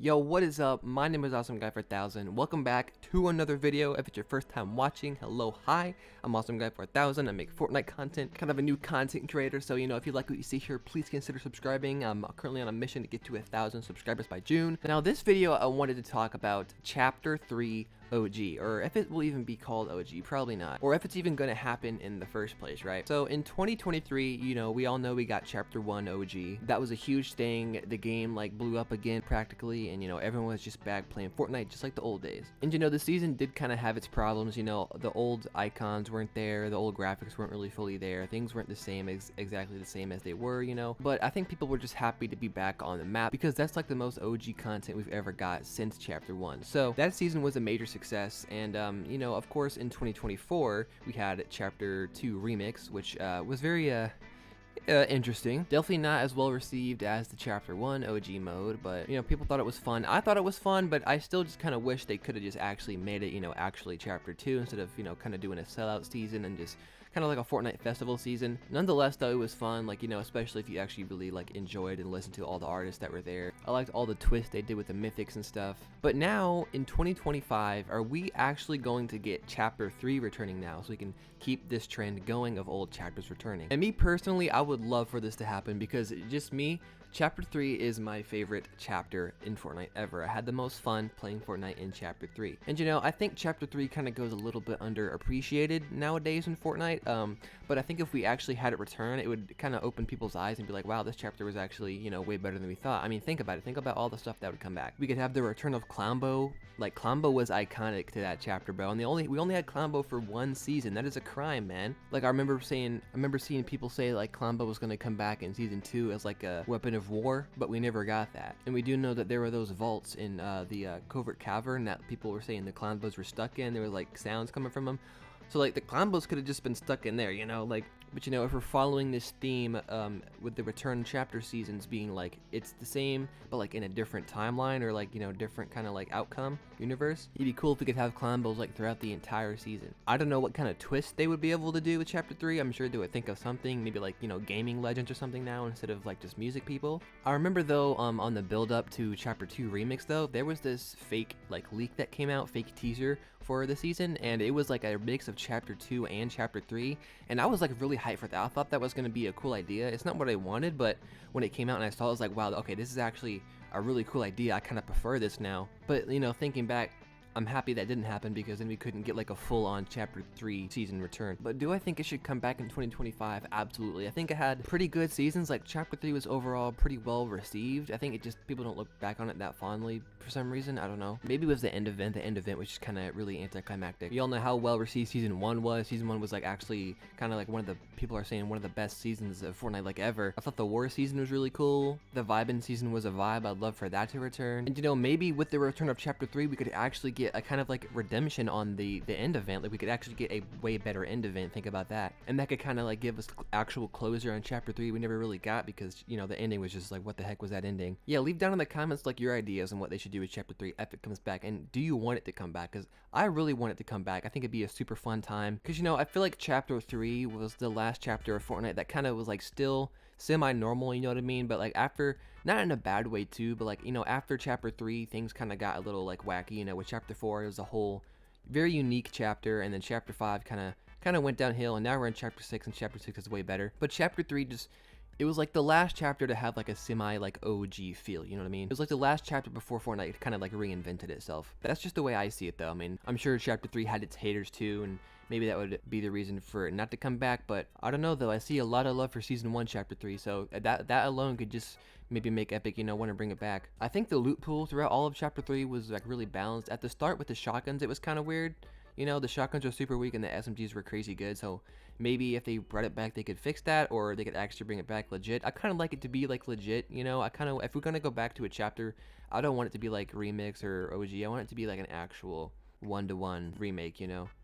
Yo, what is up? My name is Awesome Guy 4000. Welcome back to another video. If it's your first time watching, hello, hi. I'm Awesome Guy 4000. I make Fortnite content, kind of a new content creator. So, if you like what you see here, please consider subscribing. I'm currently on a mission to get to 1,000 subscribers by June. Now, this video, I wanted to talk about Chapter 3 OG, or if it will even be called OG, probably not, or if it's even going to happen in the first place, right? So in 2023, we all know we got Chapter 1 OG. That was a huge thing. The game like blew up again practically, and everyone was just back playing Fortnite just like the old days. And the season did kind of have its problems. The old icons weren't there, the old graphics weren't really fully there, things weren't the same, exactly the same as they were, but I think people were just happy to be back on the map because that's like the most OG content we've ever got since Chapter 1. So that season was a major success. And of course in 2024 we had Chapter 2 Remix, which was very interesting. Definitely not as well received as the Chapter 1 OG mode, but people thought it was fun. I thought it was fun, but I still just kind of wish they could have just actually made it actually Chapter 2 instead of kind of doing a sellout season and just kind of like a Fortnite festival season. Nonetheless though, it was fun, especially if you actually really enjoyed and listened to all the artists that were there. I liked all the twists they did with the mythics and stuff. But now in 2025, are we actually going to get Chapter 3 returning now, so we can keep this trend going of old chapters returning? And me personally, I would love for this to happen because just me, Chapter 3 is my favorite chapter in Fortnite ever. I had the most fun playing Fortnite in Chapter 3. And I think Chapter 3 kind of goes a little bit underappreciated nowadays in Fortnite. But I think if we actually had it return, it would kind of open people's eyes and be like, wow, this chapter was actually, way better than we thought. I mean, think about it. Think about all the stuff that would come back. We could have the return of Clownbo. Clownbo was iconic to that chapter, bro. And we only had Clownbo for one season. That is a crime, man. I remember seeing people say Clownbo was going to come back in season 2 as a weapon of war, but we never got that. And we do know that there were those vaults in the covert cavern that people were saying the Clownbos were stuck in. There were sounds coming from them. So the Clownbos could have just been stuck in there, but if we're following this theme with the return chapter seasons being it's the same but in a different timeline or different kind of outcome universe, it'd be cool if we could have Clownbos throughout the entire season. I don't know what kind of twist they would be able to do with Chapter 3. I'm sure they would think of something, maybe gaming legends or something now instead of just music people. I remember though on the build up to Chapter 2 Remix though, there was this fake leak that came out, fake teaser for the season, and it was a mix of Chapter 2 and Chapter 3, and I was really hyped for that. I thought that was going to be a cool idea. It's not what I wanted, but when it came out and I saw it, I was like, wow, okay, this is actually a really cool idea. I kind of prefer this now. But thinking back, I'm happy that didn't happen because then we couldn't get a full-on Chapter 3 season return. But do I think it should come back in 2025? Absolutely. I think it had pretty good seasons. Chapter 3 was overall pretty well received. I think it just, people don't look back on it that fondly for some reason. I don't know. Maybe it was the end event. The end event was just kind of really anticlimactic. You all know how well received season 1 was. Season 1 was actually kind of one of the, people are saying one of the best seasons of Fortnite ever. I thought the war season was really cool. The Vibin season was a vibe. I'd love for that to return. And maybe with the return of Chapter 3, we could actually get a kind of redemption on the end event. We could actually get a way better end event. Think about that. And that could kind of give us actual closure on Chapter 3 we never really got because the ending was just what the heck was that ending? Yeah, leave down in the comments your ideas on what they should do with Chapter 3 if it comes back, and do you want it to come back? Because I really want it to come back. I think it'd be a super fun time because I feel Chapter 3 was the last chapter of Fortnite that kind of was still semi-normal, you know what I mean? But after, not in a bad way too, but after Chapter 3 things kind of got a little wacky. With Chapter 4 it was a whole very unique chapter, and then Chapter 5 kind of went downhill, and now we're in Chapter 6, and Chapter 6 is way better. But Chapter 3 just, it was the last chapter to have a semi OG feel, you know what I mean? It was the last chapter before Fortnite kind of reinvented itself. That's just the way I see it though. I mean, I'm sure Chapter 3 had its haters too, and maybe that would be the reason for it not to come back, but I don't know though. I see a lot of love for Season 1 Chapter 3, so that alone could just maybe make Epic, want to bring it back. I think the loot pool throughout all of Chapter 3 was really balanced. At the start with the shotguns, it was kind of weird. The shotguns were super weak and the SMGs were crazy good, so maybe if they brought it back they could fix that, or they could actually bring it back legit. I kind of like it to be legit, I kind of, if we're gonna go back to a chapter, I don't want it to be remix or OG. I want it to be an actual one-to-one remake,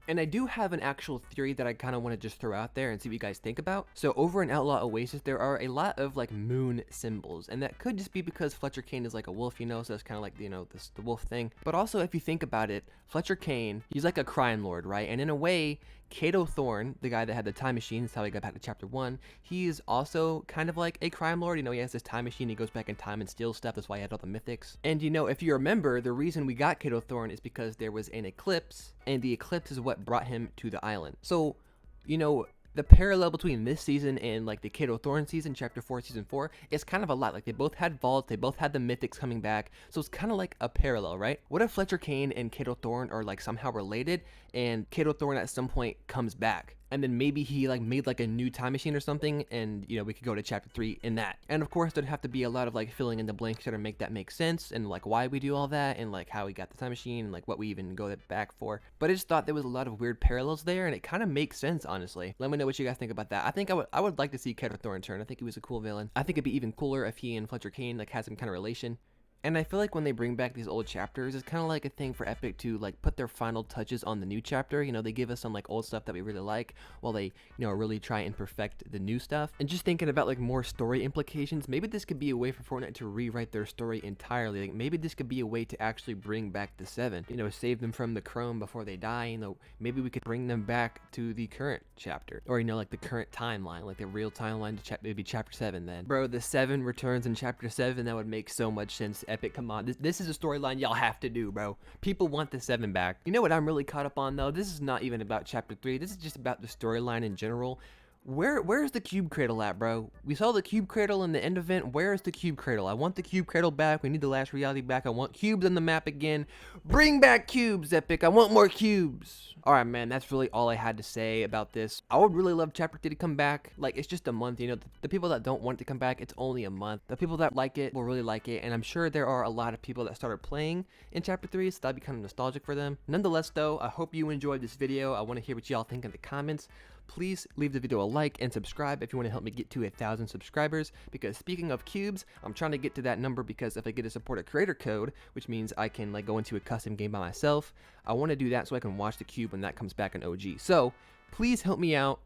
And I do have an actual theory that I kind of want to just throw out there and see what you guys think about. So over in Outlaw Oasis, there are a lot of like moon symbols, and that could just be because Fletcher Kane is like a wolf, you know, so it's kind of like, you know, the wolf thing. But also, if you think about it, Fletcher Kane, he's like a crime lord, right? And in a way, Cato Thorne, the guy that had the time machine, that's how he got back to chapter 1, he's also kind of like a crime lord. You know, he has this time machine, he goes back in time and steals stuff, that's why he had all the mythics. And you know, if you remember, the reason we got Cato Thorne is because there was an eclipse, and the eclipse is what brought him to the island. So, you know, the parallel between this season and like the Cato Thorne season, chapter 4, season 4, is kind of a lot. Like they both had vaults, they both had the mythics coming back, so it's kind of like a parallel, right? What if Fletcher Kane and Cato Thorne are like somehow related, and Cato Thorne at some point comes back? And then maybe he like made like a new time machine or something, and you know, we could go to chapter 3 in that. And of course, there'd have to be a lot of like filling in the blanks to make that make sense, and like why we do all that, and like how we got the time machine, and like what we even go back for. But I just thought there was a lot of weird parallels there, and it kind of makes sense, honestly. Let me know what you guys think about that. I think I would like to see Cato Thorne turn. I think he was a cool villain. I think it'd be even cooler if he and Fletcher Kane like had some kind of relation. And I feel like when they bring back these old chapters, it's kind of like a thing for Epic to like put their final touches on the new chapter. You know, they give us some like old stuff that we really like, while they, you know, really try and perfect the new stuff. And just thinking about like more story implications, maybe this could be a way for Fortnite to rewrite their story entirely. Like maybe this could be a way to actually bring back the 7. You know, save them from the chrome before they die. You know, maybe we could bring them back to the current chapter, or you know, like the current timeline, like the real timeline to maybe chapter 7. Then, bro, the 7 returns in chapter 7. That would make so much sense. Epic, come on, this is a storyline y'all have to do, bro. People want the 7 back. You know what I'm really caught up on though? This is not even about chapter 3. This is just about the storyline in general. Where's the cube cradle at, bro? We saw the cube cradle in the end event. Where is the cube cradle? I want the cube cradle back. We need the last reality back. I want cubes on the map again. Bring back cubes, Epic. I want more cubes. All right, man, that's really all I had to say about this. I would really love chapter 3 to come back. Like, it's just a month, you know. The people that don't want it to come back, it's only a month. The people that like it will really like it, and I'm sure there are a lot of people that started playing in chapter 3, so that'd be kind of nostalgic for them. Nonetheless, though, I hope you enjoyed this video. I want to hear what y'all think in the comments. Please leave the video a like and subscribe if you want to help me get to 1,000 subscribers, because speaking of cubes, I'm trying to get to that number, because if I get to support a creator code, which means I can like go into a custom game by myself, I want to do that so I can watch the cube when that comes back in OG. So please help me out.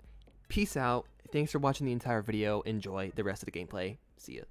Peace out. Thanks for watching the entire video. Enjoy the rest of the gameplay. See ya.